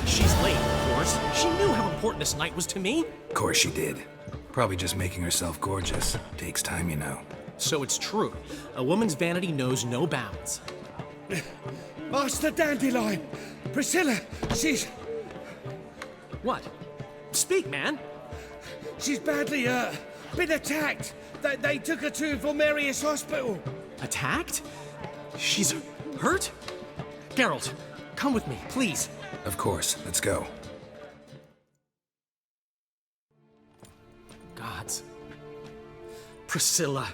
She's late, of course. She knew how important this night was to me. Of course she did. Probably just making herself gorgeous. Takes time, you know. So it's true. A woman's vanity knows no bounds. Master Dandelion! Priscilla, she's What? Speak, man. badly, been attacked. They took her to Vulmerius Hospital. Attacked? She's hurt? Geralt, come with me, please. Of course, let's go. Gods. Priscilla.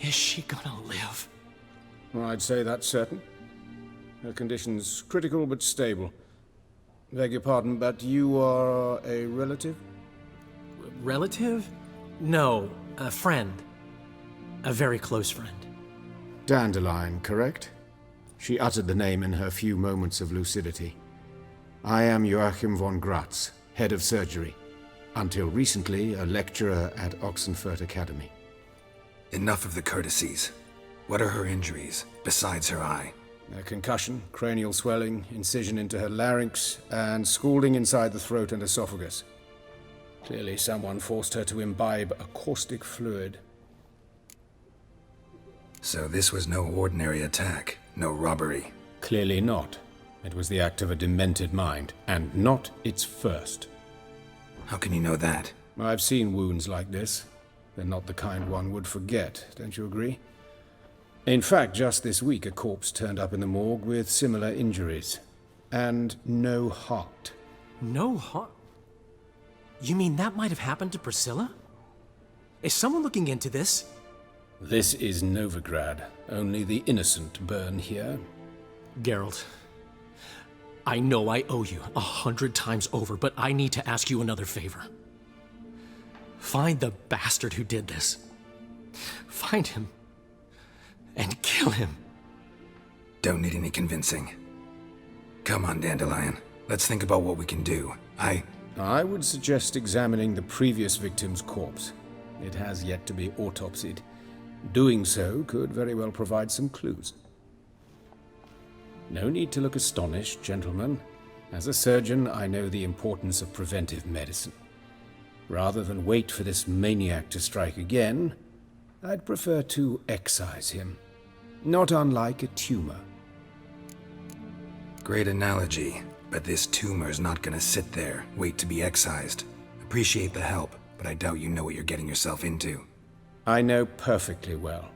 Is she gonna live? I'd say that's certain. Her condition's critical but stable. Beg your pardon, but you are a relative? Relative? No, a friend. A very close friend. Dandelion, correct? She uttered the name in her few moments of lucidity. I am Joachim von Gratz, head of surgery. Until recently, a lecturer at Oxenfurt Academy. Enough of the courtesies. What are her injuries, besides her eye? A concussion, cranial swelling, incision into her larynx, and scalding inside the throat and esophagus. Clearly someone forced her to imbibe a caustic fluid. So this was no ordinary attack, no robbery. Clearly not. It was the act of a demented mind, and not its first. How can you know that? I've seen wounds like this. They're not the kind one would forget, don't you agree? In fact, just this week, a corpse turned up in the morgue with similar injuries. And no heart. No heart? You mean that might have happened to Priscilla? Is someone looking into this? This is Novigrad. Only the innocent burn here. Geralt, I know I owe you 100 times over, but I need to ask you another favor. Find the bastard who did this. Find him. And kill him. Don't need any convincing. Come on, Dandelion. Let's think about what we can do. I would suggest examining the previous victim's corpse. It has yet to be autopsied. Doing so could very well provide some clues. No need to look astonished, gentlemen. As a surgeon, I know the importance of preventive medicine. Rather than wait for this maniac to strike again, I'd prefer to excise him. Not unlike a tumor. Great analogy, but this tumor's not gonna sit there, wait to be excised. Appreciate the help, but I doubt you know what you're getting yourself into. I know perfectly well,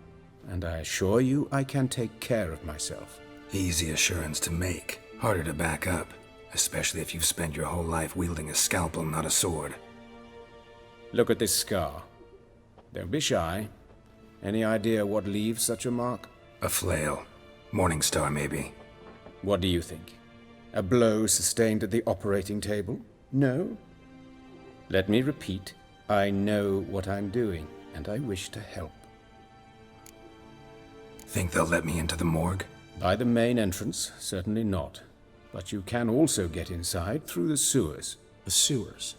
and I assure you I can take care of myself. Easy assurance to make, harder to back up, especially if you've spent your whole life wielding a scalpel, not a sword. Look at this scar. Don't be shy. Any idea what leaves such a mark? A flail. Morningstar, maybe. What do you think? A blow sustained at the operating table? No? Let me repeat. I know what I'm doing, and I wish to help. Think they'll let me into the morgue? By the main entrance, certainly not. But you can also get inside through the sewers. The sewers.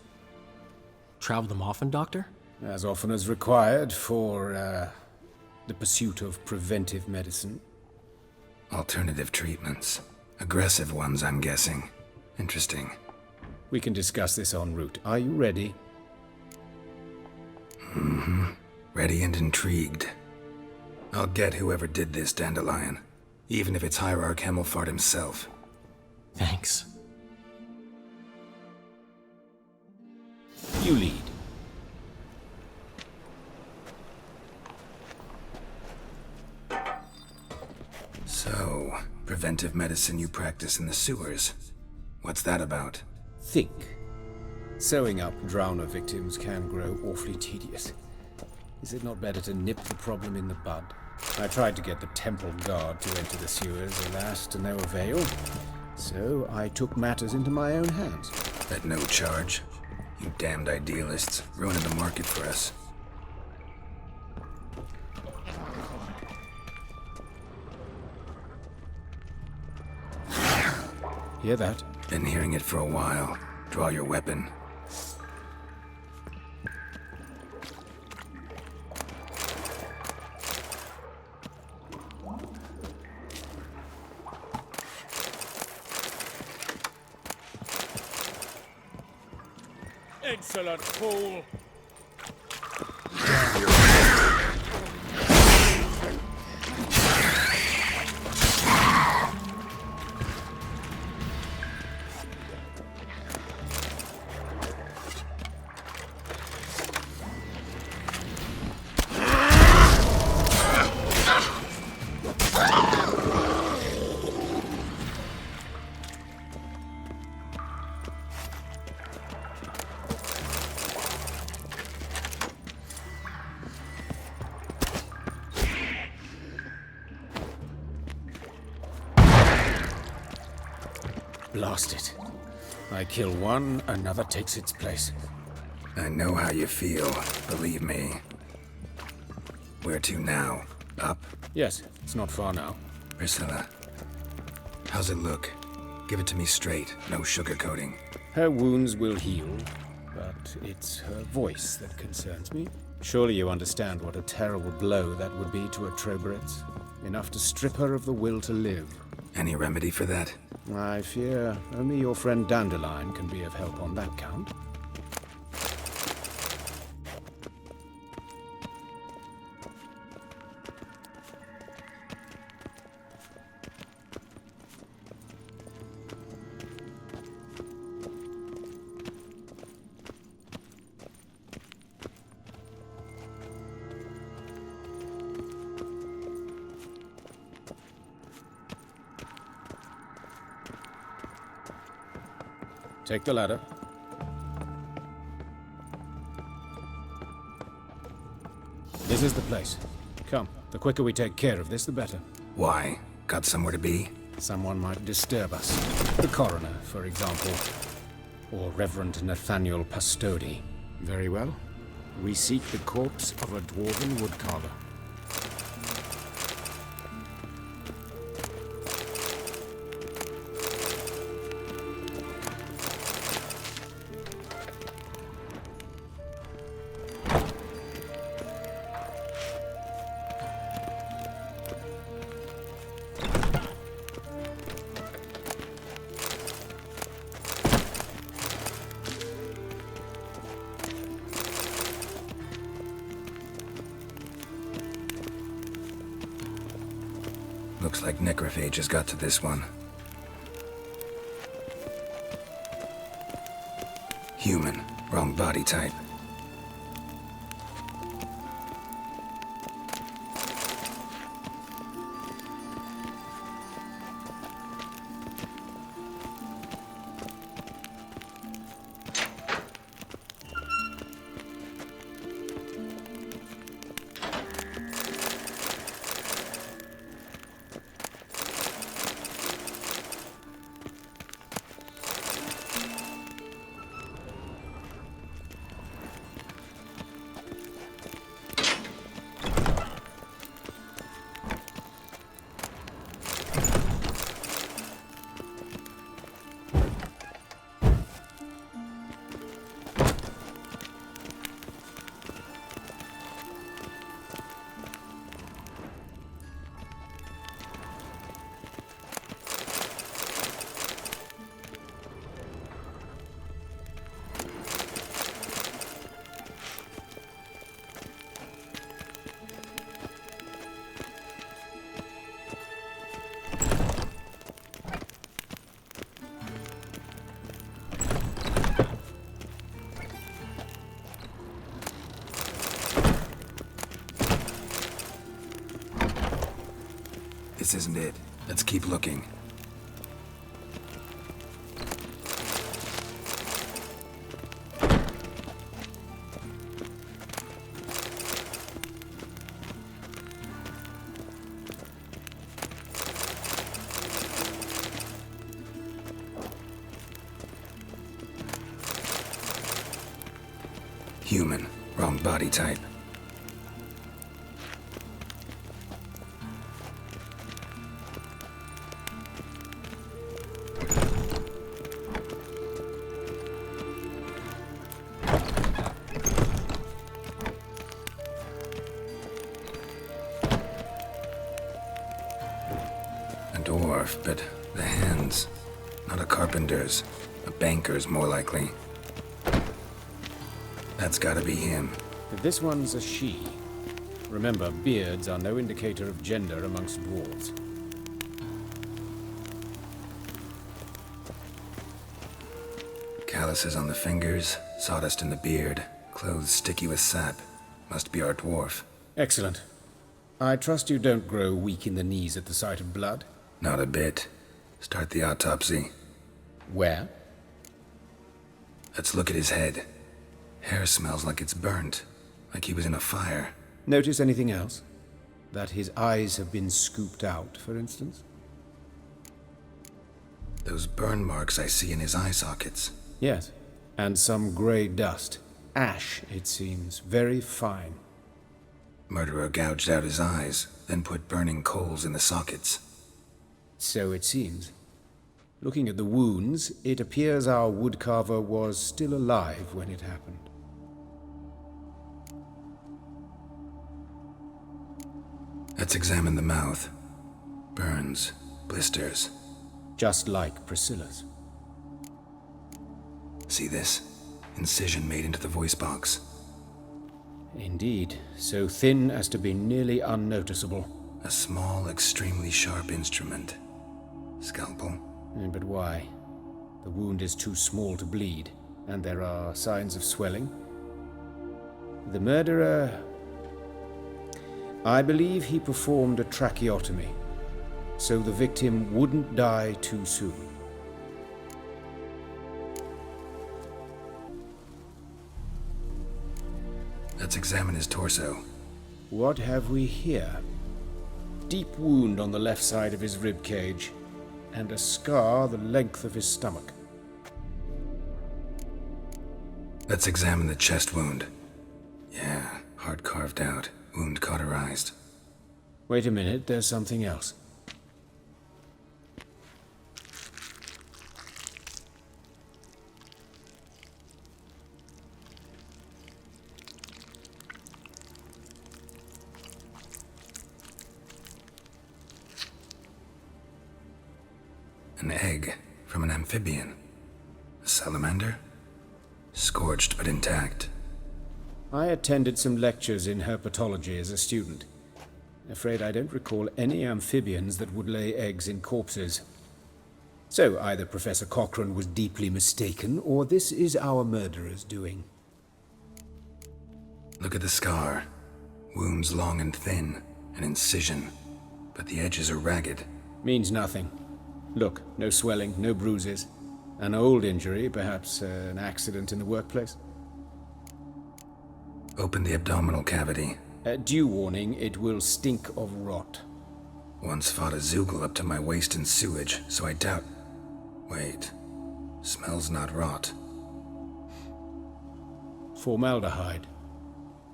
Travel them often, Doctor? As often as required for, the pursuit of preventive medicine. Alternative treatments. Aggressive ones, I'm guessing. Interesting. We can discuss this en route. Are you ready? Mm-hmm. Ready and intrigued. I'll get whoever did this, Dandelion. Even if it's Hierarch Hemmelfart himself. Thanks. You lead. So, preventive medicine you practice in the sewers. What's that about? Think. Sewing up drowner victims can grow awfully tedious. Is it not better to nip the problem in the bud? I tried to get the temple guard to enter the sewers, alas, to no avail. So I took matters into my own hands. At no charge. You damned idealists, ruining the market for us. Hear that? Been hearing it for a while. Draw your weapon. Insolent fool! Blast it. I kill one, another takes its place. I know how you feel, believe me. Where to now? Up? Yes, it's not far now. Priscilla, how's it look? Give it to me straight, no sugarcoating. Her wounds will heal, but it's her voice that concerns me. Surely you understand what a terrible blow that would be to a Troberet. Enough to strip her of the will to live. Any remedy for that? I fear only your friend Dandelion can be of help on that count. Take the ladder. This is the place. Come, the quicker we take care of this, the better. Why? Got somewhere to be? Someone might disturb us. The coroner, for example. Or Reverend Nathaniel Pastodi. Very well. We seek the corpse of a dwarven woodcarver. Looks like necrophages got to this one. Human. Wrong body type. This isn't it. Let's keep looking. Human. Wrong body type. A dwarf, but the hands. Not a carpenter's. A banker's, more likely. That's gotta be him. But this one's a she. Remember, beards are no indicator of gender amongst dwarves. Calluses on the fingers, sawdust in the beard, clothes sticky with sap. Must be our dwarf. Excellent. I trust you don't grow weak in the knees at the sight of blood? Not a bit. Start the autopsy. Where? Let's look at his head. Hair smells like it's burnt, like he was in a fire. Notice anything else? That his eyes have been scooped out, for instance? Those burn marks I see in his eye sockets. Yes. And some grey dust. Ash, it seems. Very fine. Murderer gouged out his eyes, then put burning coals in the sockets. So it seems. Looking at the wounds, it appears our woodcarver was still alive when it happened. Let's examine the mouth. Burns, blisters. Just like Priscilla's. See this? Incision made into the voice box. Indeed, so thin as to be nearly unnoticeable. A small, extremely sharp instrument. Scalpel. But why? The wound is too small to bleed, and there are signs of swelling. The murderer... I believe he performed a tracheotomy, so the victim wouldn't die too soon. Let's examine his torso. What have we here? Deep wound on the left side of his rib cage, and a scar the length of his stomach. Let's examine the chest wound. Yeah, heart carved out, wound cauterized. Wait a minute, there's something else. An egg from an amphibian. A salamander? Scorched but intact. I attended some lectures in herpetology as a student. Afraid I don't recall any amphibians that would lay eggs in corpses. So either Professor Cochrane was deeply mistaken, or this is our murderer's doing. Look at the scar. Wounds long and thin, an incision. But the edges are ragged. Means nothing. Look, no swelling, no bruises. An old injury, perhaps an accident in the workplace. Open the abdominal cavity. Due warning, it will stink of rot. Once fought a Zoogle up to my waist in sewage, so I doubt... Wait. Smells not rot. Formaldehyde.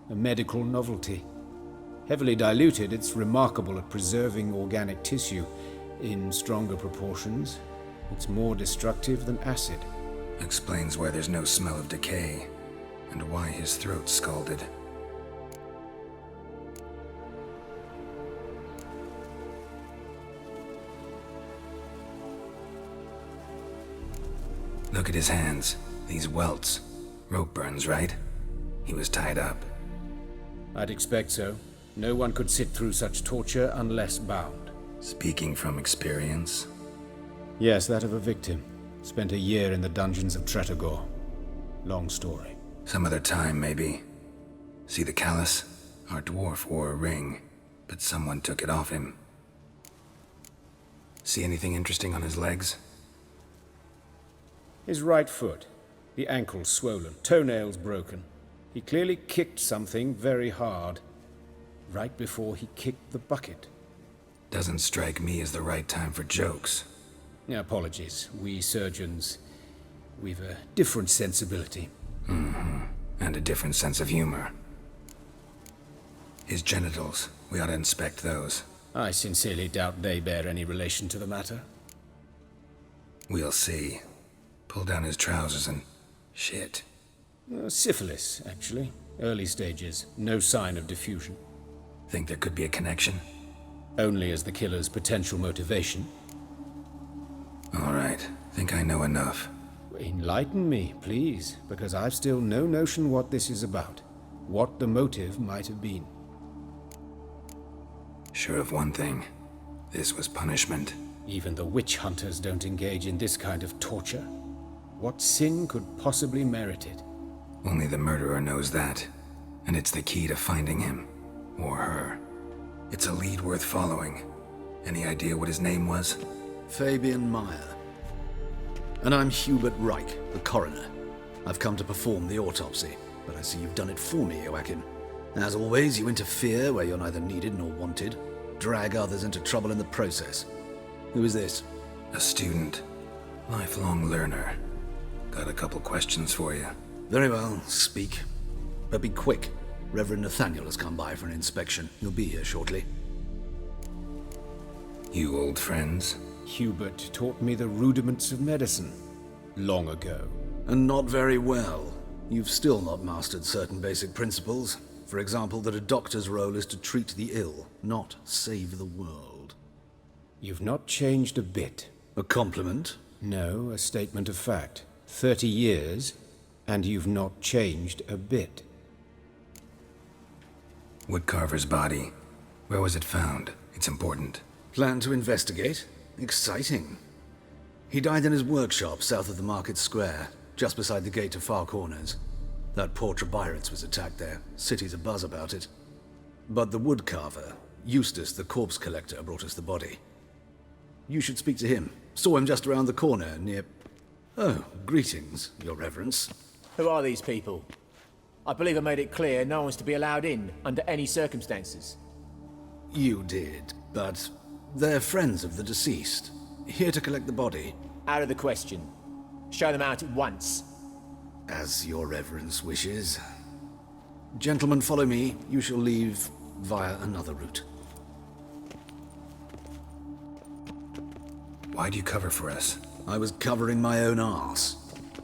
A medical novelty. Heavily diluted, it's remarkable at preserving organic tissue. In stronger proportions, it's more destructive than acid. Explains why there's no smell of decay, and why his throat's scalded. Look at his hands. These welts. Rope burns, right? He was tied up. I'd expect so. No one could sit through such torture unless bound. Speaking from experience. Yes, that of a victim. Spent a year in the dungeons of Tretogor. Long story. Some other time, maybe. See the callus? Our dwarf wore a ring, but someone took it off him. See anything interesting on his legs? His right foot. The ankle swollen, toenails broken. He clearly kicked something very hard. Right before he kicked the bucket. Doesn't strike me as the right time for jokes. Apologies. We surgeons, we've a different sensibility. And a different sense of humor. His genitals, we ought to inspect those. I sincerely doubt they bear any relation to the matter. We'll see. Pull down his trousers and... shit. Syphilis, actually. Early stages. No sign of diffusion. Think there could be a connection? Only as the killer's potential motivation. All right. Think I know enough. Enlighten me, please, because I've still no notion what this is about. What the motive might have been. Sure of one thing. This was punishment. Even the witch hunters don't engage in this kind of torture. What sin could possibly merit it? Only the murderer knows that. And it's the key to finding him. Or her. It's a lead worth following. Any idea what his name was? Fabian Meyer. And I'm Hubert Reich, the coroner. I've come to perform the autopsy, but I see you've done it for me, Joachim. As always, you interfere where you're neither needed nor wanted, drag others into trouble in the process. Who is this? A student. Lifelong learner. Got a couple questions for you. Very well, speak. But be quick. Reverend Nathaniel has come by for an inspection. He'll be here shortly. You old friends? Hubert taught me the rudiments of medicine. Long ago. And not very well. You've still not mastered certain basic principles. For example, that a doctor's role is to treat the ill, not save the world. You've not changed a bit. A compliment? No, a statement of fact. 30 years, and you've not changed a bit. Woodcarver's body. Where was it found? It's important. Plan to investigate? Exciting. He died in his workshop south of the market square, just beside the gate to Far Corners. That poor Trebirets was attacked there. City's abuzz about it. But the woodcarver, Eustace the corpse collector, brought us the body. You should speak to him. Saw him just around the corner near... Oh, greetings, your reverence. Who are these people? I believe I made it clear no one's to be allowed in under any circumstances. You did, but they're friends of the deceased. Here to collect the body. Out of the question. Show them out at once. As your reverence wishes. Gentlemen, follow me. You shall leave via another route. Why'd you cover for us? I was covering my own arse.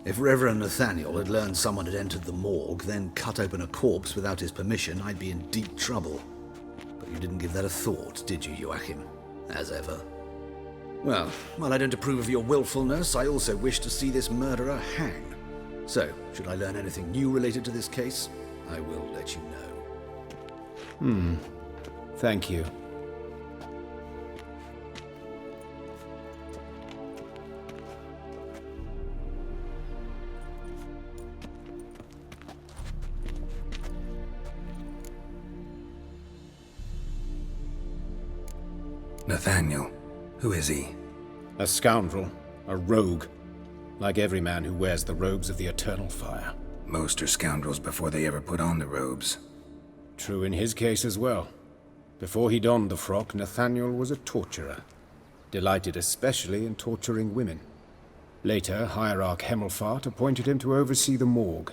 If Reverend Nathaniel had learned someone had entered the morgue, then cut open a corpse without his permission, I'd be in deep trouble. But you didn't give that a thought, did you, Joachim? As ever. Well, while I don't approve of your willfulness, I also wish to see this murderer hang. So, should I learn anything new related to this case, I will let you know. Thank you. Nathaniel. Who is he? A scoundrel. A rogue. Like every man who wears the robes of the eternal fire. Most are scoundrels before they ever put on the robes. True in his case as well. Before he donned the frock, Nathaniel was a torturer. Delighted especially in torturing women. Later, Hierarch Hemmelfart appointed him to oversee the morgue.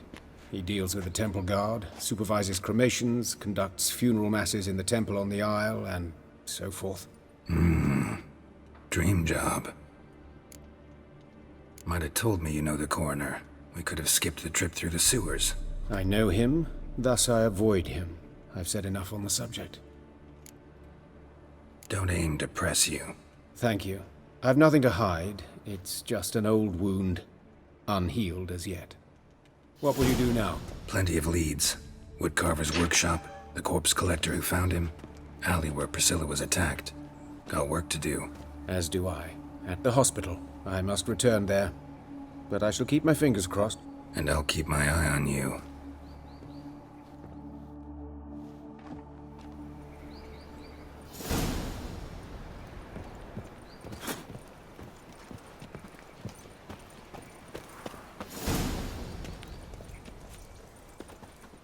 He deals with the temple guard, supervises cremations, conducts funeral masses in the temple on the Isle, and so forth. Dream job. Might have told me you know the coroner. We could have skipped the trip through the sewers. I know him, thus I avoid him. I've said enough on the subject. Don't aim to press you. Thank you. I've nothing to hide. It's just an old wound, unhealed as yet. What will you do now? Plenty of leads. Woodcarver's workshop, the corpse collector who found him, alley where Priscilla was attacked. Got work to do. As do I. At the hospital. I must return there. But I shall keep my fingers crossed. And I'll keep my eye on you.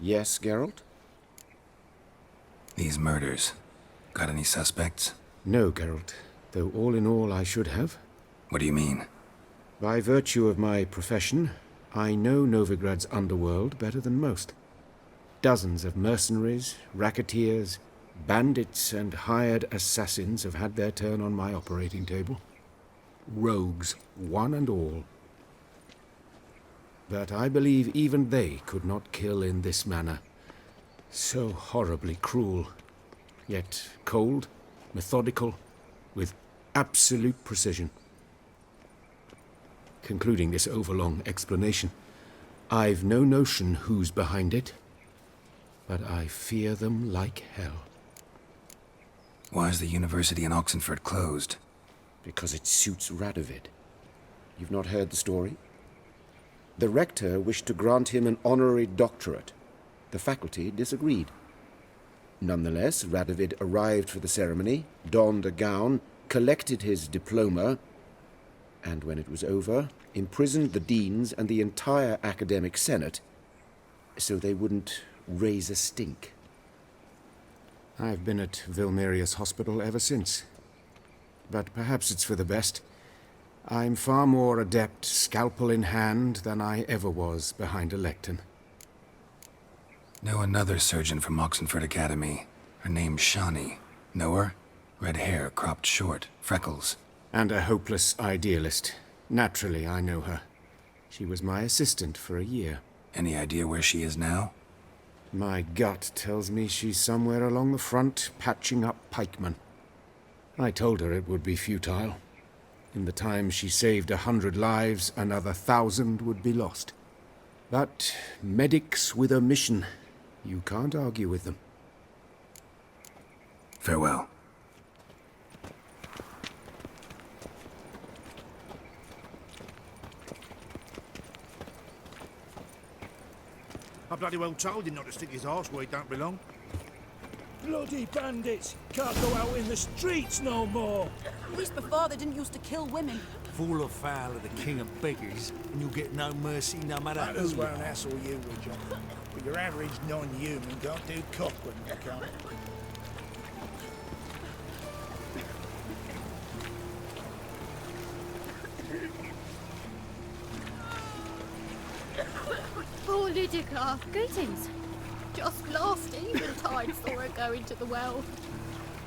Yes, Geralt? These murders. Got any suspects? No, Geralt. Though all in all I should have. What do you mean? By virtue of my profession, I know Novigrad's underworld better than most. Dozens of mercenaries, racketeers, bandits, and hired assassins have had their turn on my operating table. Rogues, one and all. But I believe even they could not kill in this manner. So horribly cruel, yet cold, methodical, with absolute precision. concluding this overlong explanation. I've no notion who's behind it, but I fear them like hell. Why is the university in Oxenford closed? Because it suits Radovid. You've not heard the story? The rector wished to grant him an honorary doctorate. The faculty disagreed. Nonetheless, Radovid arrived for the ceremony, donned a gown, collected his diploma, and when it was over, imprisoned the deans and the entire academic senate so they wouldn't raise a stink. I've been at Vilmerius Hospital ever since. But perhaps it's for the best. I'm far more adept, scalpel in hand, than I ever was behind a lectern. Know another surgeon from Oxenford Academy. Her name's Shani. Know her? Red hair, cropped short, freckles. And a hopeless idealist. Naturally, I know her. She was my assistant for a year. Any idea where she is now? My gut tells me she's somewhere along the front, patching up pikemen. I told her it would be futile. In the time she saved 100 lives, another 1,000 would be lost. But medics with a mission, you can't argue with them. Farewell. I bloody well told him not to stick his arse where he don't belong. Bloody bandits! Can't go out in the streets no more! At least before they didn't used to kill women. Fall afoul of the king of beggars, and you'll get no mercy no matter who Batters you won't are. hassle you, John. But your average non-human can't do cock when you can't. Poor Lydica. Greetings. Just last eventide saw her go into the well.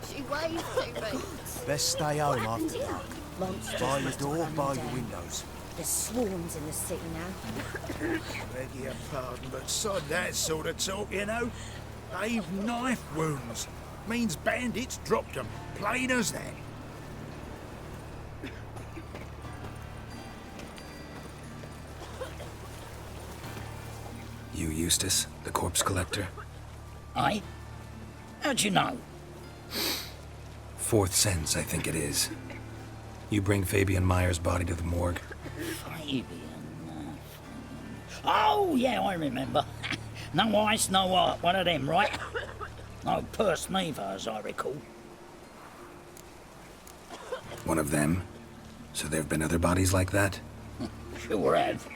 She waved to me. Best stay home after Dear, monsters By your must have door, run by them your down. windows. There's swarms in the city now. Beg your pardon, but sod that sort of talk, you know. They've knife wounds. Means bandits dropped them. Plain as that. You Eustace, the corpse collector? Aye? How'd you know? Fourth sense, I think it is. You bring Fabian Meyer's body to the morgue. Fabian. Oh, yeah, I remember. No ice, no art, one of them, right? No purse neither, as I recall. One of them? So there've been other bodies like that? Sure have.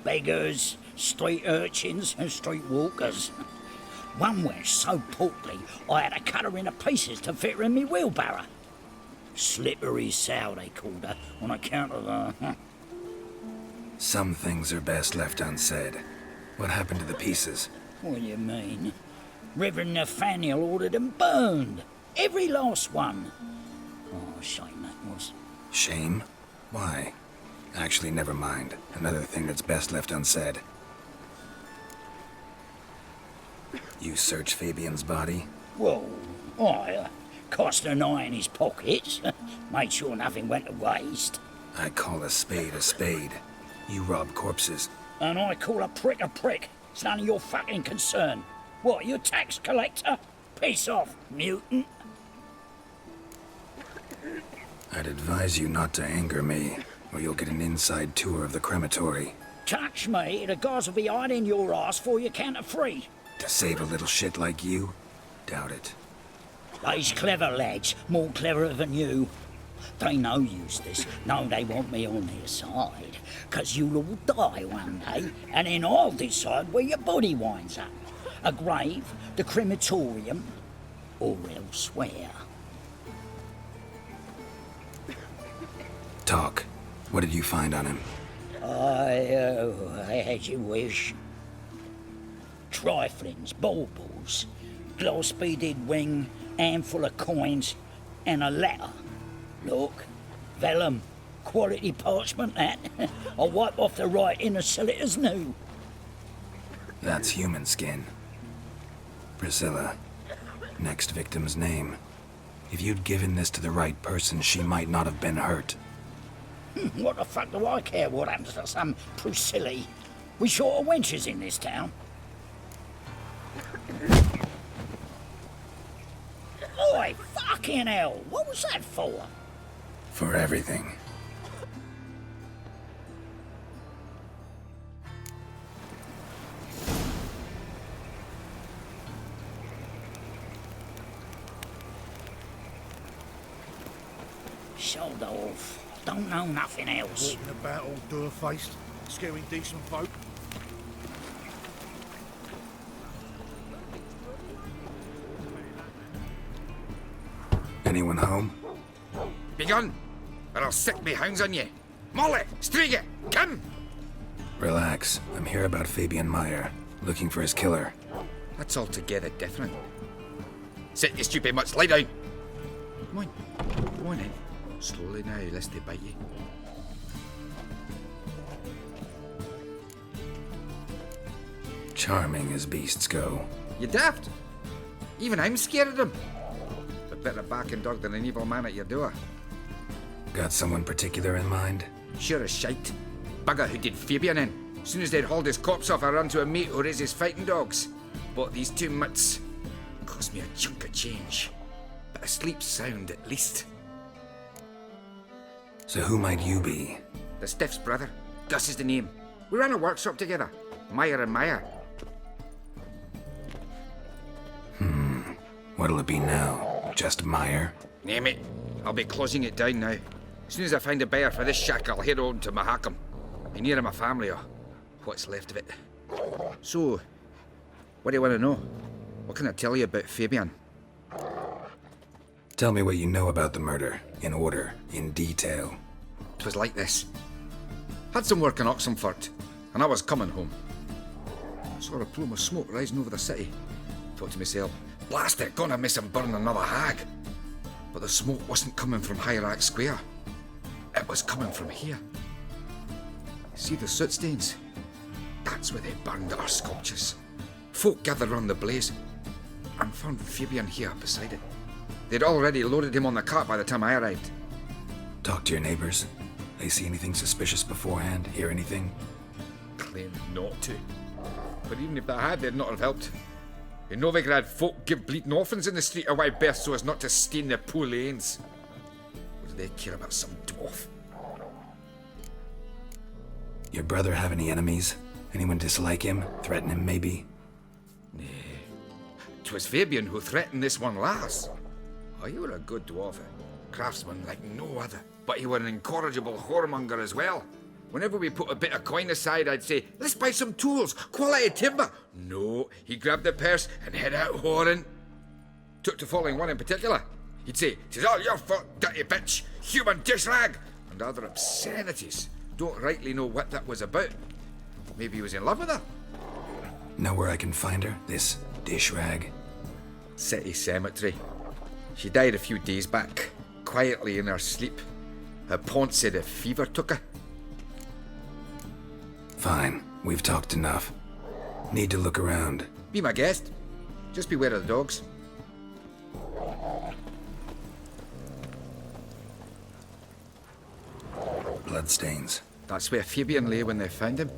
Beggars, street urchins, and street walkers. One went so portly, I had to cut her into pieces to fit her in me wheelbarrow. Slippery sow, they called her, on account of her. Some things are best left unsaid. What happened to the pieces? What do you mean? Reverend Nathaniel ordered them burned. Every last one. Oh, shame that was. Shame? Why? Actually, never mind. Another thing that's best left unsaid. You searched Fabian's body? Well, I cast an eye in his pockets. Made sure nothing went to waste. I call a spade a spade. You rob corpses. And I call a prick a prick. It's none of your fucking concern. What, you tax collector? Piss off, mutant. I'd advise you not to anger me, or you'll get an inside tour of the crematory. Touch me, the guards will be hiding your ass for you count of free. To save a little shit like you? Doubt it. They's clever lads, more cleverer than you. They know Eustace, know they want me on their side, 'cause you'll all die one day, and then I'll decide where your body winds up. A grave, the crematorium, or elsewhere. Talk. What did you find on him? I had your wish. Triflings, baubles, gloss-beaded ring, handful of coins, and a letter. Look, vellum, quality parchment that. I'll wipe off the writing and sell it as new. That's human skin. Priscilla. Next victim's name. If you'd given this to the right person, she might not have been hurt. What the fuck do I care what happens to some Priscilla? We short of wenches in this town. Oi, fucking hell! What was that for? For everything. Sold off. Don't know nothing else. Walking about all door-faced, scaring decent folk. Anyone home? Begone, or I'll sick me hounds on you. Molly, Striga, come! Relax. I'm here about Fabian Meyer, looking for his killer. That's altogether different. Sit, you stupid mutts, lie down. Come on, go on in. Slowly now, lest they bite you. Charming as beasts go. You daft? Even I'm scared of them. But better backing dog than an evil man at your door. Got someone particular in mind? Sure as shite. Bugger who did Fabian in. As soon as they'd hauled his corpse off, I ran to a mate who raised his fighting dogs. Bought these 2 mutts. Cost me a chunk of change. But I sleep sound at least. So who might you be? The Stiff's brother. Gus is the name. We ran a workshop together. Meyer and Meyer. What'll it be now? Just Meyer? Name it. I'll be closing it down now. As soon as I find a buyer for this shack, I'll head on to Mahakam. Be near my family, or what's left of it. So, what do you want to know? What can I tell you about Fabian? Tell me what you know about the murder, in order, in detail. 'Twas like this. Had some work in Oxenford, and I was coming home. Saw a plume of smoke rising over the city. Thought to myself, blast it, gonna miss him burn another hag. But the smoke wasn't coming from Hierarch Square. It was coming from here. See the soot stains? That's where they burned our sculptures. Folk gathered round the blaze, and found Fabian here beside it. They'd already loaded him on the cart by the time I arrived. Talk to your neighbors. They see anything suspicious beforehand? Hear anything? Claimed not to. But even if they had, they'd not have helped. In Novigrad, folk give bleeding orphans in the street a wide berth so as not to stain their poor lanes. What do they care about some dwarf? Your brother have any enemies? Anyone dislike him? Threaten him, maybe? Nay. 'Twas Fabian who threatened this one last. Oh, you were a good dwarf, craftsman like no other. But you were an incorrigible whoremonger as well. Whenever we put a bit of coin aside, I'd say, let's buy some tools, quality timber. No, he grabbed the purse and head out whoring. Took to following one in particular. He'd say, "'Tis all your fault, dirty bitch, human dish rag," and other obscenities. Don't rightly know what that was about. Maybe he was in love with her. Know where I can find her? This dish rag? City cemetery. She died a few days back, quietly in her sleep. Her pont said a fever took her. Fine, we've talked enough. Need to look around. Be my guest. Just beware of the dogs. Bloodstains. That's where Fabian lay when they found him.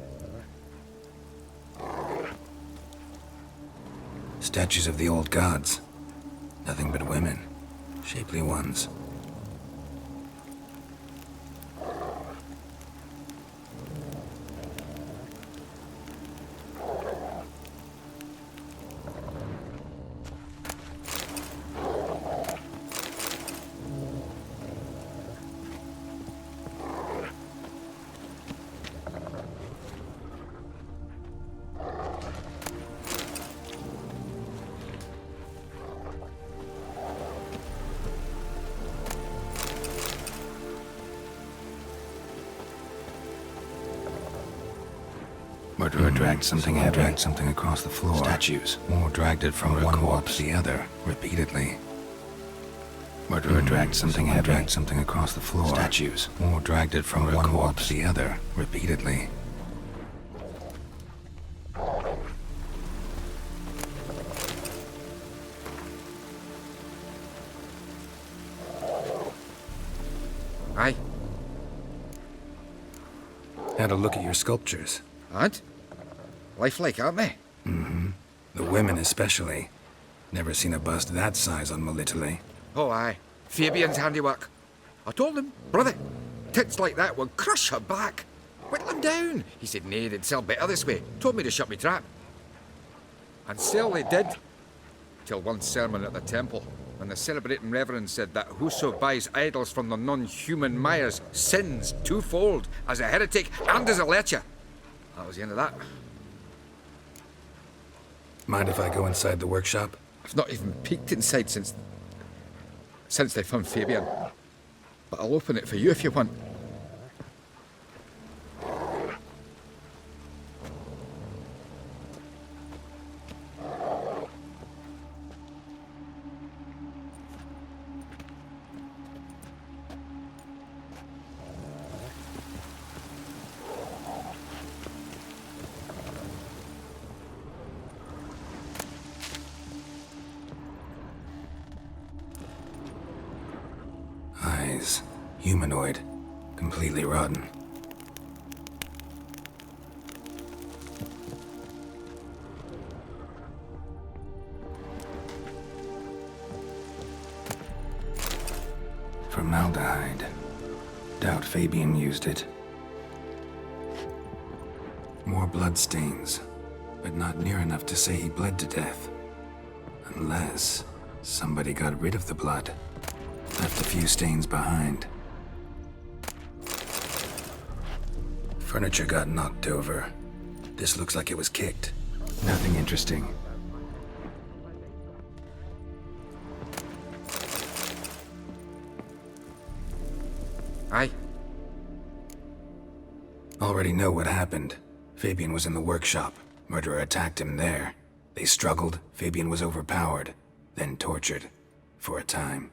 Statues of the old gods. Nothing but women. Shapely ones. Murderer dragged something heavy. Dragged something across the floor. Statues. Or dragged it from one wall to the other, repeatedly. Murderer dragged something heavy. Dragged something across the floor. Statues. Or dragged it from one wall to the other, repeatedly. Aye. Had a look at your sculptures. And? Lifelike, aren't they? Mm-hmm. The women especially. Never seen a bust that size on Melitele. Oh, aye. Fabian's handiwork. I told him, brother, tits like that would crush her back. Whittle them down. He said, nay, they'd sell better this way. Told me to shut me trap. And sell they did. Till one sermon at the temple, when the celebrating reverend said that whoso buys idols from the non-human Myers sins twofold, as a heretic and as a lecher. That was the end of that. Mind if I go inside the workshop? I've not even peeked inside since they found Fabian. But I'll open it for you if you want. Eyes. Humanoid. Completely rotten. Formaldehyde. Doubt Fabian used it. More bloodstains, but not near enough to say he bled to death. Unless somebody got rid of the blood. Left a few stains behind. Furniture got knocked over. This looks like it was kicked. Nothing interesting. Aye. Already know what happened. Fabian was in the workshop. Murderer attacked him there. They struggled. Fabian was overpowered, then tortured. For a time.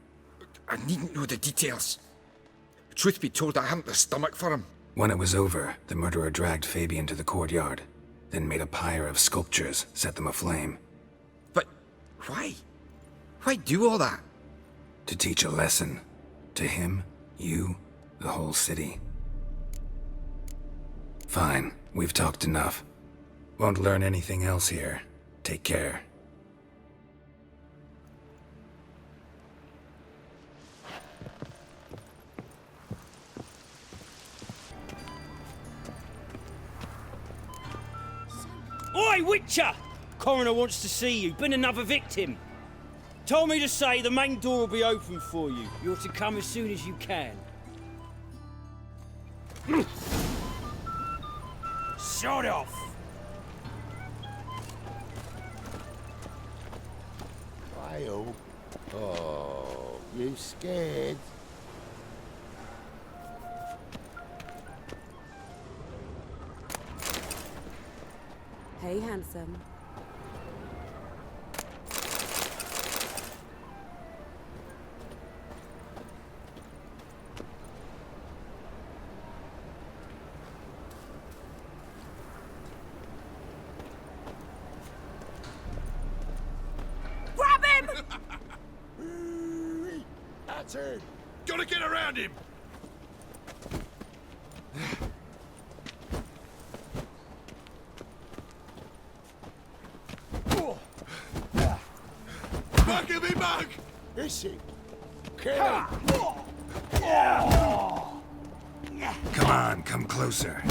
I needn't know the details. Truth be told, I hadn't the stomach for him. When it was over, the murderer dragged Fabian to the courtyard, then made a pyre of sculptures, set them aflame. But why? Why do all that? To teach a lesson. To him, you, the whole city. Fine, we've talked enough. Won't learn anything else here. Take care. Oi, Witcher! Coroner wants to see you. Been another victim. Told me to say the main door will be open for you. You're to come as soon as you can. Shut off! Kyle? Oh, you scared? Hey, handsome. Grab him! That's it! Gotta get around him! Mug him, mug! Is he? Kill him! Come on, come closer.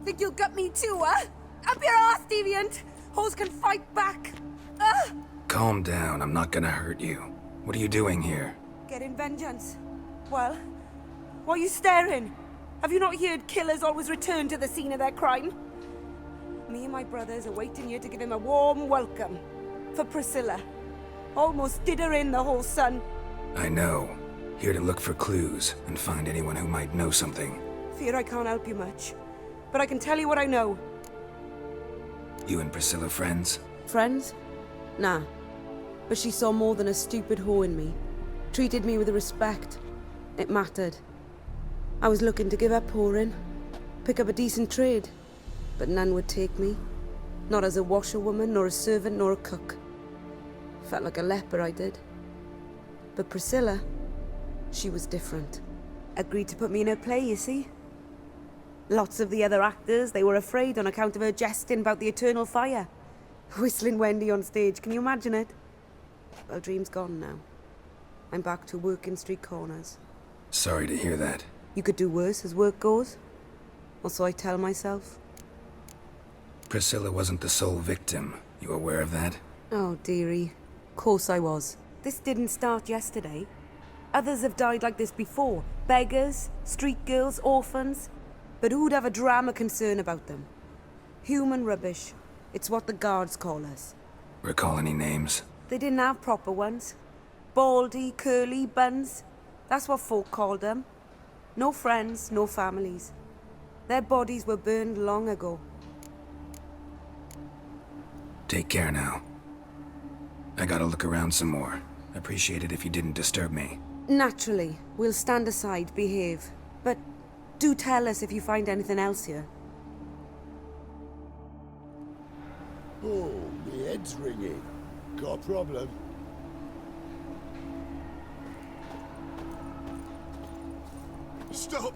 Think you'll gut me too, huh? Up your ass, deviant! Hoes can fight back! Calm down, I'm not gonna hurt you. What are you doing here? Getting vengeance. Well, why are you staring? Have you not heard killers always return to the scene of their crime? Me and my brothers are waiting here to give him a warm welcome. For Priscilla. Almost did her in, the whole son. I know. Here to look for clues and find anyone who might know something. Fear I can't help you much. But I can tell you what I know. You and Priscilla friends? Friends? Nah. But she saw more than a stupid whore in me. Treated me with respect. It mattered. I was looking to give up whoring. Pick up a decent trade. But none would take me. Not as a washerwoman, nor a servant, nor a cook. Felt like a leper, I did. But Priscilla, she was different. Agreed to put me in her play, you see. Lots of the other actors, they were afraid on account of her jesting about the eternal fire. Whistling Wendy on stage, can you imagine it? Well, dream's gone now. I'm back to working street corners. Sorry to hear that. You could do worse as work goes. Or so I tell myself. Priscilla wasn't the sole victim. You aware of that? Oh, dearie. Course I was. This didn't start yesterday. Others have died like this before. Beggars, street girls, orphans. But who'd have a drama concern about them? Human rubbish. It's what the guards call us. Recall any names? They didn't have proper ones. Baldy, curly, buns. That's what folk called them. No friends, no families. Their bodies were burned long ago. Take care now. I gotta look around some more. Appreciate it if you didn't disturb me. Naturally. We'll stand aside, behave. But do tell us if you find anything else here. Oh, my head's ringing. Got a problem? Stop!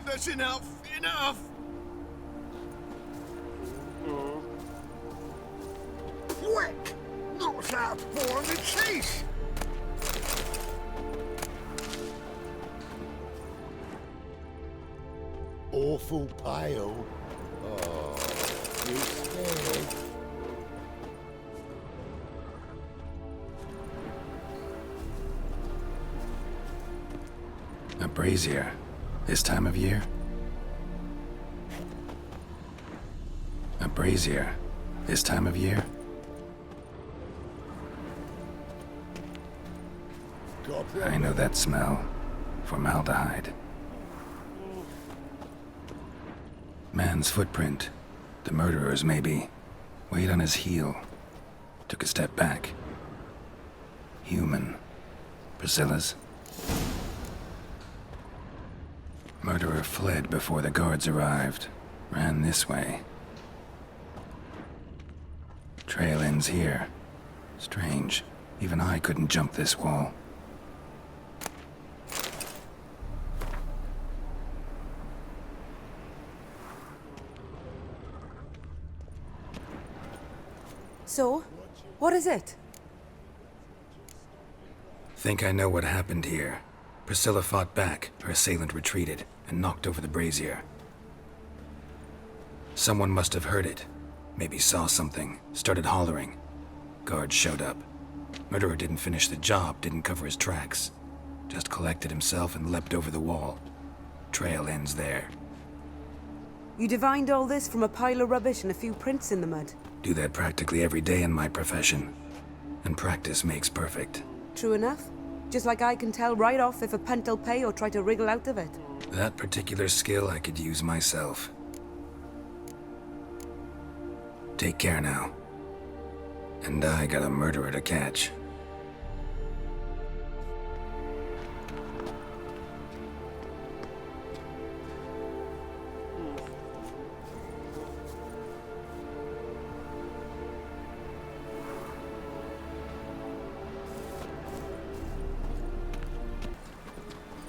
That's enough! Enough! Quick! Knocks out four in the chase! Awful pale. Oh, you scared. A brazier. This time of year? A brazier. This time of year? I know that smell. Formaldehyde. Man's footprint. The murderer's, maybe. Weighed on his heel. Took a step back. Human. Priscilla's. Murderer fled before the guards arrived. Ran this way. Trail ends here. Strange. Even I couldn't jump this wall. So, what is it? Think I know what happened here. Priscilla fought back, her assailant retreated, and knocked over the brazier. Someone must have heard it. Maybe saw something, started hollering. Guards showed up. Murderer didn't finish the job, didn't cover his tracks. Just collected himself and leapt over the wall. Trail ends there. You divined all this from a pile of rubbish and a few prints in the mud. Do that practically every day in my profession. And practice makes perfect. True enough. Just like I can tell right off if a punt'll pay or try to wriggle out of it. That particular skill I could use myself. Take care now. And I got a murderer to catch.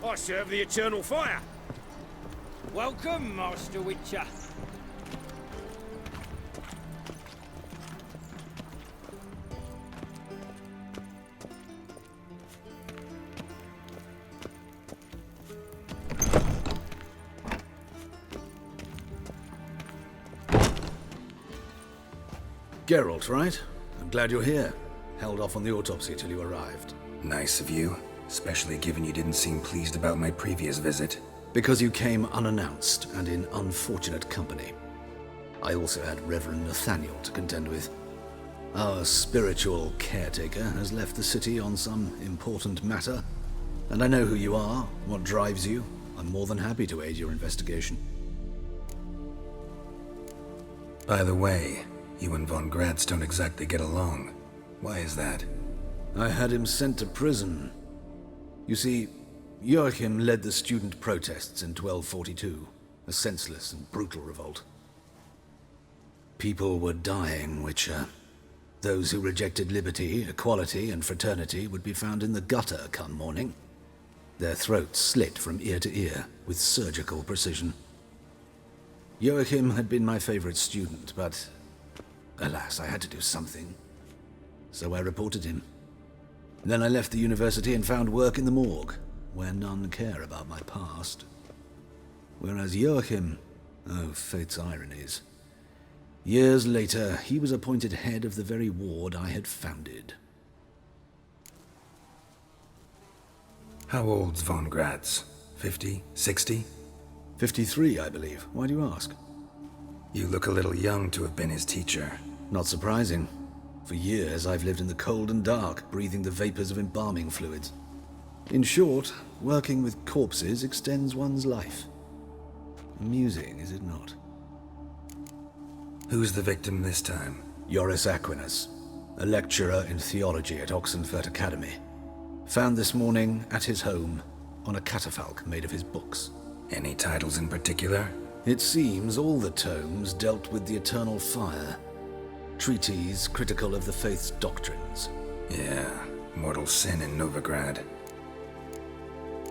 I serve the eternal fire. Welcome, Master Witcher. Geralt, right? I'm glad you're here. Held off on the autopsy till you arrived. Nice of you, especially given you didn't seem pleased about my previous visit. Because you came unannounced and in unfortunate company. I also had Reverend Nathaniel to contend with. Our spiritual caretaker has left the city on some important matter, and I know who you are, what drives you. I'm more than happy to aid your investigation. By the way, you and Von Gratz don't exactly get along. Why is that? I had him sent to prison. You see, Joachim led the student protests in 1242, a senseless and brutal revolt. People were dying, Witcher. Those who rejected liberty, equality, and fraternity would be found in the gutter come morning. Their throats slit from ear to ear with surgical precision. Joachim had been my favorite student, but alas, I had to do something. So I reported him. Then I left the university and found work in the morgue, where none care about my past. Whereas Joachim, oh, fate's ironies. Years later, he was appointed head of the very ward I had founded. How old's von Gratz? 50? 60? 53, I believe. Why do you ask? You look a little young to have been his teacher. Not surprising. For years, I've lived in the cold and dark, breathing the vapors of embalming fluids. In short, working with corpses extends one's life. Amusing, is it not? Who's the victim this time? Joris Aquinas, a lecturer in theology at Oxenfurt Academy. Found this morning at his home on a catafalque made of his books. Any titles in particular? It seems all the tomes dealt with the eternal fire. Treatises critical of the faith's doctrines. Yeah, mortal sin in Novigrad.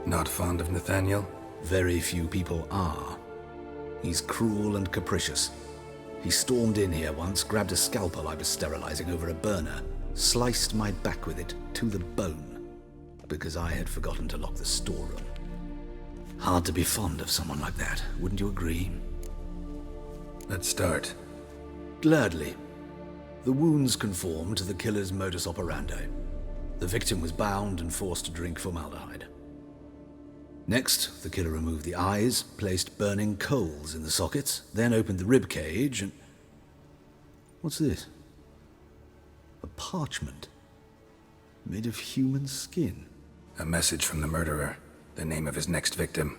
Not fond of Nathaniel? Very few people are. He's cruel and capricious. He stormed in here once, grabbed a scalpel I was sterilizing over a burner, sliced my back with it to the bone, because I had forgotten to lock the storeroom. Hard to be fond of someone like that, wouldn't you agree? Let's start. Gladly. The wounds conform to the killer's modus operandi. The victim was bound and forced to drink formaldehyde. Next, the killer removed the eyes, placed burning coals in the sockets, then opened the rib cage and... What's this? A parchment. Made of human skin. A message from the murderer. The name of his next victim.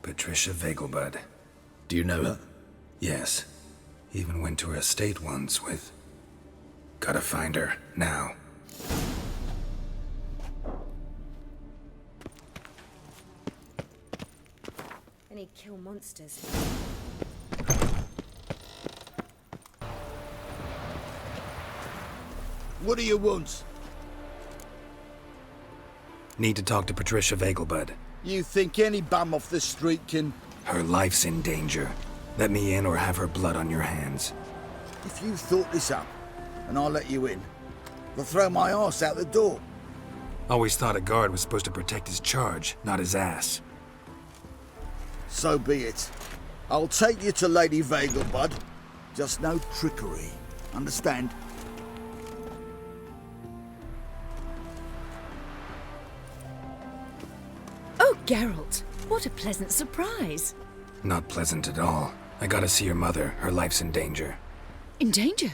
Patricia Vegelbud. Do you know her? Yes. Even went to her estate once with... Gotta find her, now. Any kill monsters? What do you want? Need to talk to Patricia Vegelbud. You think any bum off the street can... Her life's in danger. Let me in or have her blood on your hands. If you thought this up, and I'll let you in, I'll throw my arse out the door. Always thought a guard was supposed to protect his charge, not his ass. So be it. I'll take you to Lady Vegelbud. Just no trickery. Understand? Oh, Geralt, what a pleasant surprise. Not pleasant at all. I gotta see your mother. Her life's in danger. In danger?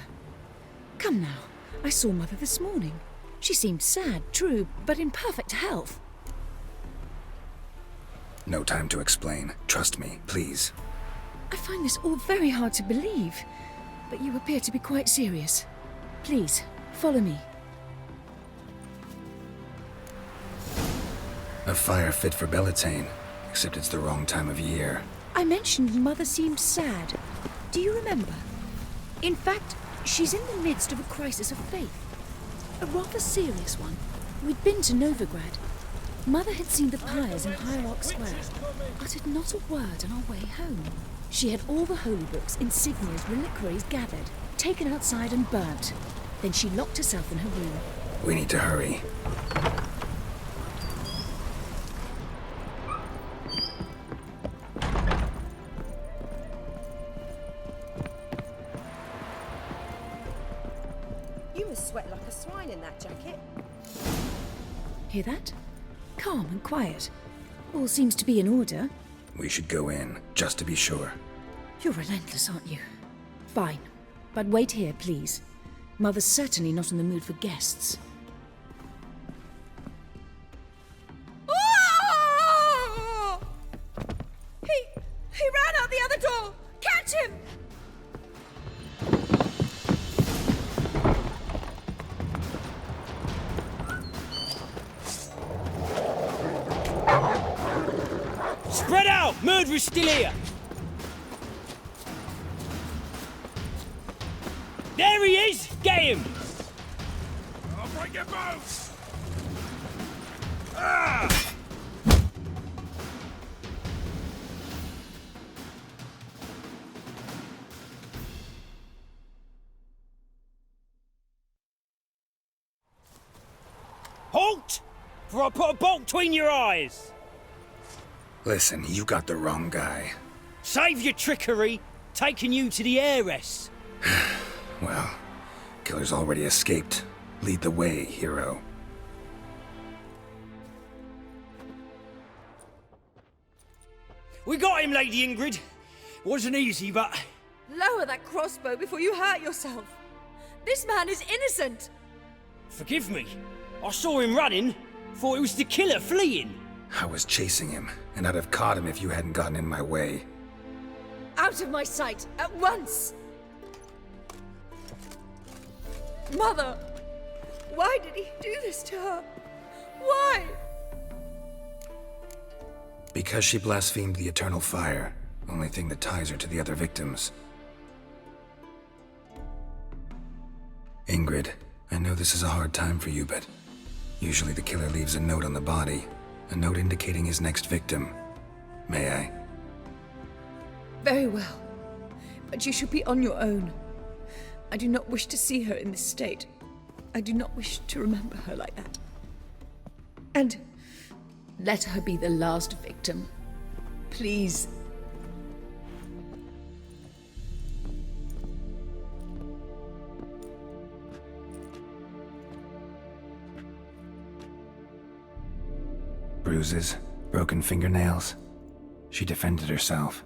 Come now. I saw Mother this morning. She seemed sad, true, but in perfect health. No time to explain. Trust me, please. I find this all very hard to believe, but you appear to be quite serious. Please, follow me. A fire fit for Bellatane, except it's the wrong time of year. I mentioned Mother seemed sad. Do you remember? In fact, she's in the midst of a crisis of faith. A rather serious one. We'd been to Novigrad. Mother had seen the pyres in Hierarch Square, uttered not a word on our way home. She had all the holy books, insignias, reliquaries gathered, taken outside and burnt. Then she locked herself in her room. We need to hurry. You must sweat like a swine in that jacket. Hear that? Calm and quiet. All seems to be in order. We should go in, just to be sure. You're relentless, aren't you? Fine. But wait here, please. Mother's certainly not in the mood for guests. Oh! He ran out the other door! Catch him! Spread out! Murderer's still here! There he is! Get him! I'll break your bones! Ah! Halt! For I put a bolt between your eyes! Listen, you got the wrong guy. Save your trickery, taking you to the heiress. Well, killer's already escaped. Lead the way, hero. We got him, Lady Ingrid. Wasn't easy, but... Lower that crossbow before you hurt yourself. This man is innocent. Forgive me. I saw him running. Thought it was the killer fleeing. I was chasing him, and I'd have caught him if you hadn't gotten in my way. Out of my sight, at once! Mother! Why did he do this to her? Why? Because she blasphemed the eternal fire. Only thing that ties her to the other victims. Ingrid, I know this is a hard time for you, but usually the killer leaves a note on the body. A note indicating his next victim. May I? Very well. But you should be on your own. I do not wish to see her in this state. I do not wish to remember her like that. And let her be the last victim. Please. Bruises, broken fingernails. She defended herself.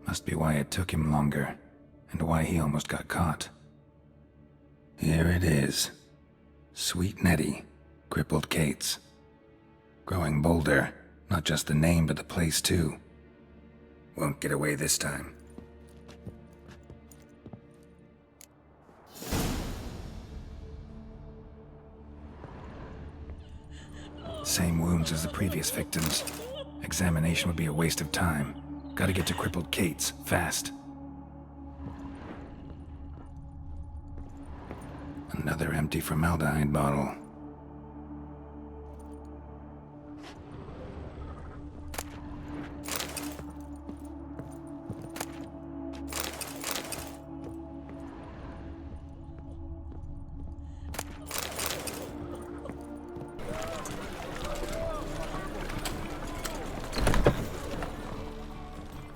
Must be why it took him longer, and why he almost got caught. Here it is. Sweet Nettie, crippled Kate's. Growing bolder, not just the name but the place too. Won't get away this time. Same wounds as the previous victims. Examination would be a waste of time. Gotta get to crippled Kate's, fast. Another empty formaldehyde bottle.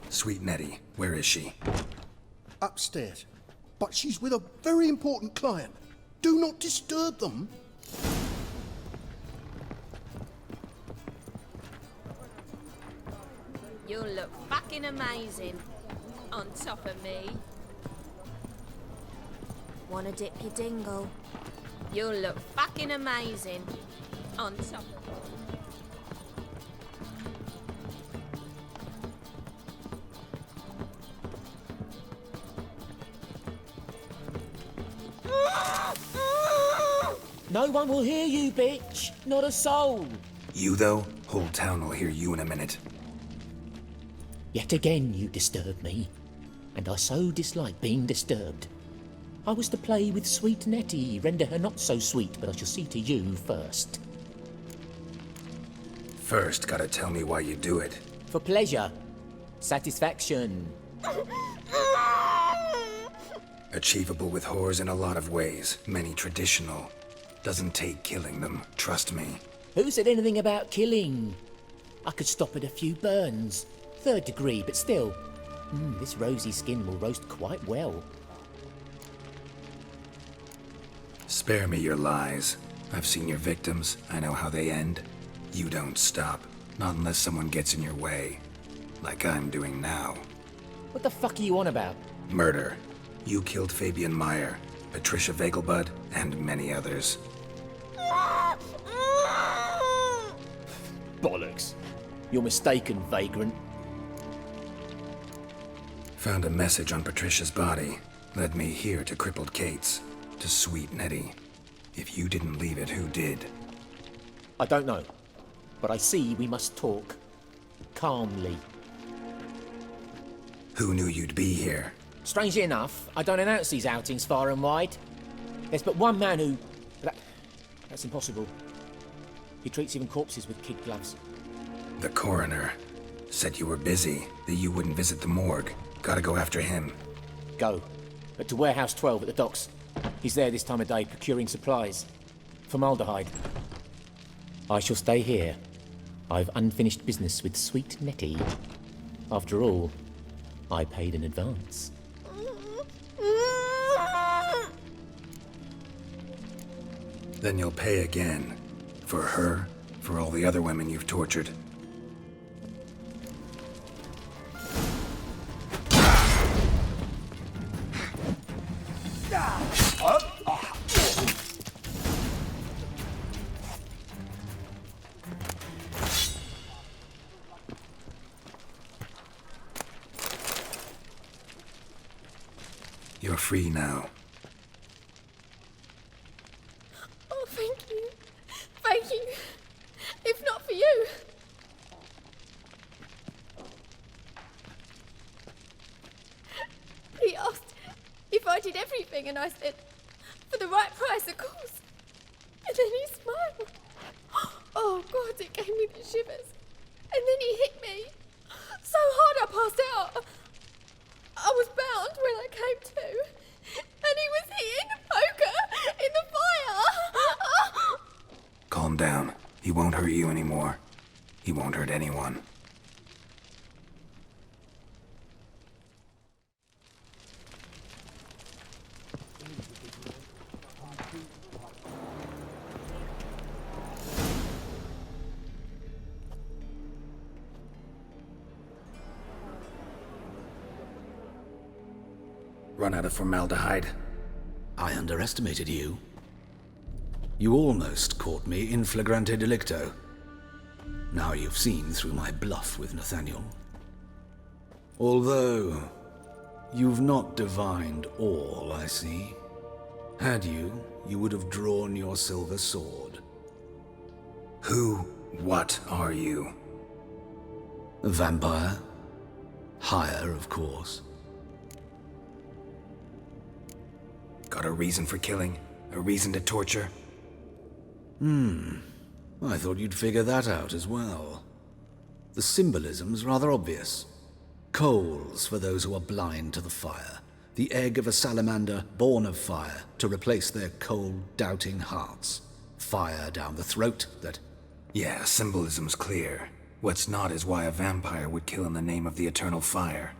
Sweet Nettie, where is she? Upstairs. But she's with a very important client. Do not disturb them. You'll look fucking amazing on top of me. Wanna dip your dingle? You'll look fucking amazing on top of me. No one will hear you, bitch. Not a soul. You, though? Whole town will hear you in a minute. Yet again you disturb me, and I so dislike being disturbed. I was to play with sweet Nettie, render her not so sweet, but I shall see to you first. First, gotta tell me why you do it. For pleasure. Satisfaction. Achievable with whores in a lot of ways, many traditional. Doesn't take killing them, trust me. Who said anything about killing? I could stop at a few burns. 3rd degree, but still. This rosy skin will roast quite well. Spare me your lies. I've seen your victims. I know how they end. You don't stop. Not unless someone gets in your way. Like I'm doing now. What the fuck are you on about? Murder. You killed Fabian Meyer, Patricia Vegelbud, and many others. Bollocks. You're mistaken, vagrant. Found a message on Patricia's body. Led me here to crippled Kate's. To sweet Nettie. If you didn't leave it, who did? I don't know. But I see we must talk. Calmly. Who knew you'd be here? Strangely enough, I don't announce these outings far and wide. There's but one man who... That's impossible. He treats even corpses with kid gloves. The coroner said you were busy, that you wouldn't visit the morgue. Gotta go after him. Go. But to Warehouse 12 at the docks. He's there this time of day, procuring supplies. Formaldehyde. I shall stay here. I've unfinished business with sweet Nettie. After all, I paid in advance. Then you'll pay again. For her, for all the other women you've tortured. You're free now. Oh, thank you. Thank you. If not for you. He asked if I did everything, and I said, for the right price, of course. And then he smiled. Oh, God, it gave me the shivers. And then he hit me. So hard I passed out. I was bound when I came to. And he was hitting a poker in the fire. Calm down. He won't hurt you anymore. He won't hurt anyone. Run out of formaldehyde. I underestimated you. You almost caught me in flagrante delicto. Now you've seen through my bluff with Nathaniel. Although, you've not divined all, I see. Had you, you would have drawn your silver sword. What are you? A vampire. Higher, of course. Got a reason for killing? A reason to torture? I thought you'd figure that out as well. The symbolism's rather obvious. Coals for those who are blind to the fire. The egg of a salamander born of fire to replace their cold, doubting hearts. Fire down the throat that... Yeah, symbolism's clear. What's not is why a vampire would kill in the name of the eternal fire.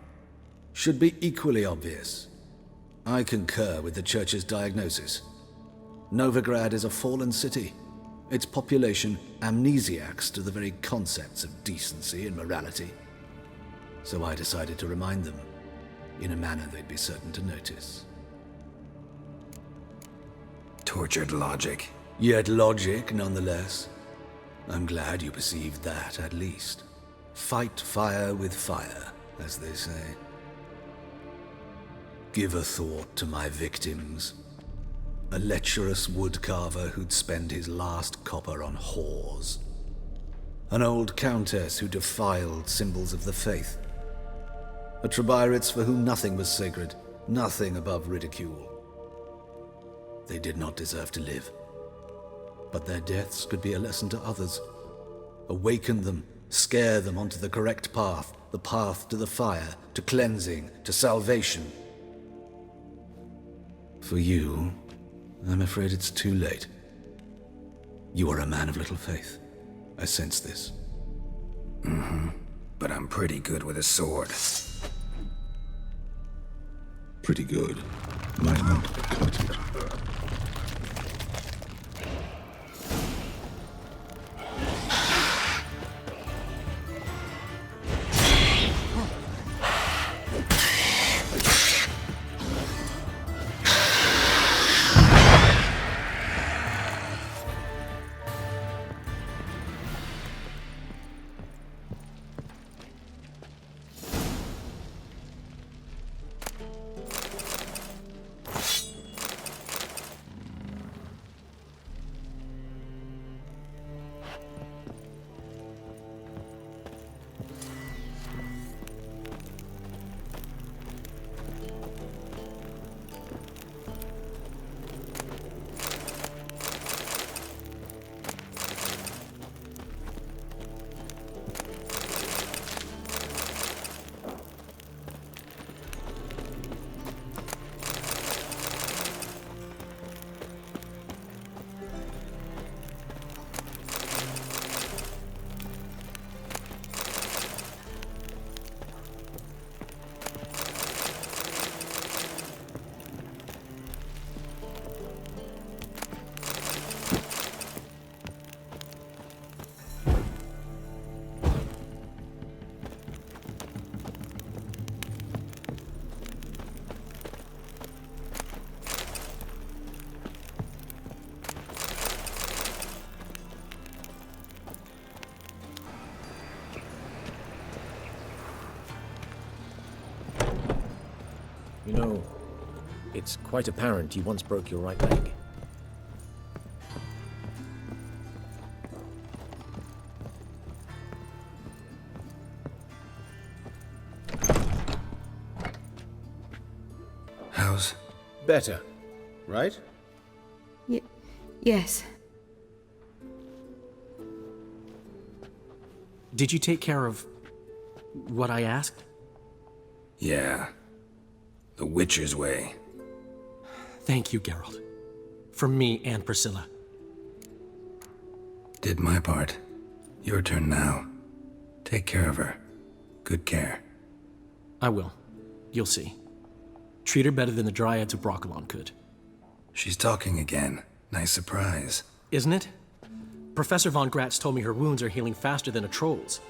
Should be equally obvious. I concur with the Church's diagnosis. Novigrad is a fallen city. Its population amnesiacs to the very concepts of decency and morality. So I decided to remind them, in a manner they'd be certain to notice. Tortured logic. Yet logic, nonetheless. I'm glad you perceived that, at least. Fight fire with fire, as they say. Give a thought to my victims. A lecherous woodcarver who'd spend his last copper on whores. An old countess who defiled symbols of the faith. A Trebirates for whom nothing was sacred, nothing above ridicule. They did not deserve to live. But their deaths could be a lesson to others. Awaken them, scare them onto the correct path, the path to the fire, to cleansing, to salvation. For you, I'm afraid it's too late. You are a man of little faith. I sense this. But I'm pretty good with a sword. Pretty good. Might not cut it. It's quite apparent you once broke your right leg. How's... Better, right? Yes. Did you take care of what I asked? Yeah. The Witcher's way. Thank you, Geralt. From me and Priscilla. Did my part. Your turn now. Take care of her. Good care. I will. You'll see. Treat her better than the Dryads of Broccolon could. She's talking again. Nice surprise. Isn't it? Professor von Gratz told me her wounds are healing faster than a troll's.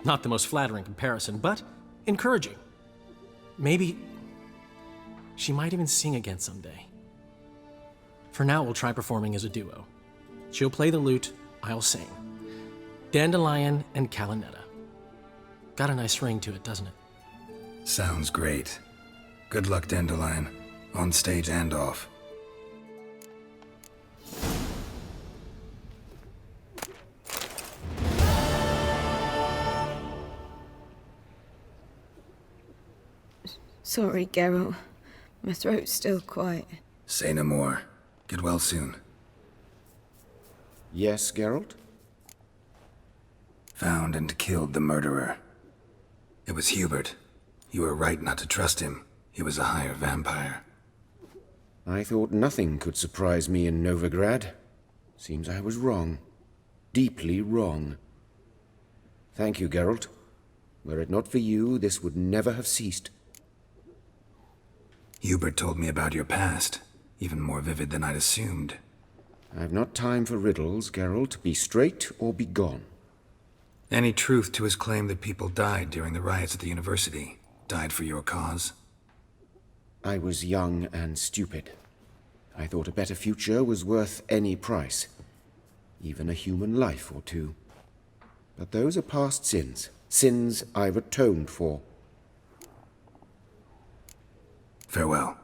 Not the most flattering comparison, but encouraging. Maybe she might even sing again someday. For now, we'll try performing as a duo. She'll play the lute, I'll sing. Dandelion and Calinetta. Got a nice ring to it, doesn't it? Sounds great. Good luck, Dandelion. On stage and off. Sorry, Geralt. My throat's still quite... Say no more. Get well soon. Yes, Geralt? Found and killed the murderer. It was Hubert. You were right not to trust him. He was a higher vampire. I thought nothing could surprise me in Novigrad. Seems I was wrong. Deeply wrong. Thank you, Geralt. Were it not for you, this would never have ceased. Hubert told me about your past, even more vivid than I'd assumed. I've not time for riddles, Geralt. Be straight or be gone. Any truth to his claim that people died during the riots at the university? Died for your cause? I was young and stupid. I thought a better future was worth any price. Even a human life or two. But those are past sins. Sins I've atoned for. Farewell.